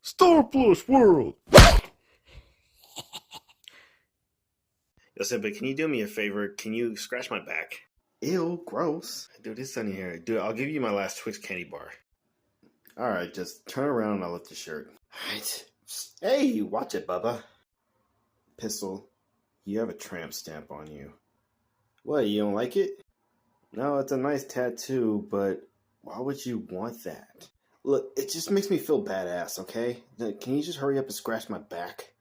Star Plus World! Listen, but can you do me a favor? Can you scratch my back? Ew, gross. Dude, this on here. Dude, I'll give you my last Twix candy bar. Alright, just turn around and I'll lift the shirt. Alright. Hey, watch it, Bubba. Pistol, you have a tramp stamp on you. What, you don't like it? No, it's a nice tattoo, but why would you want that? Look, it just makes me feel badass, okay? Can you just hurry up and scratch my back?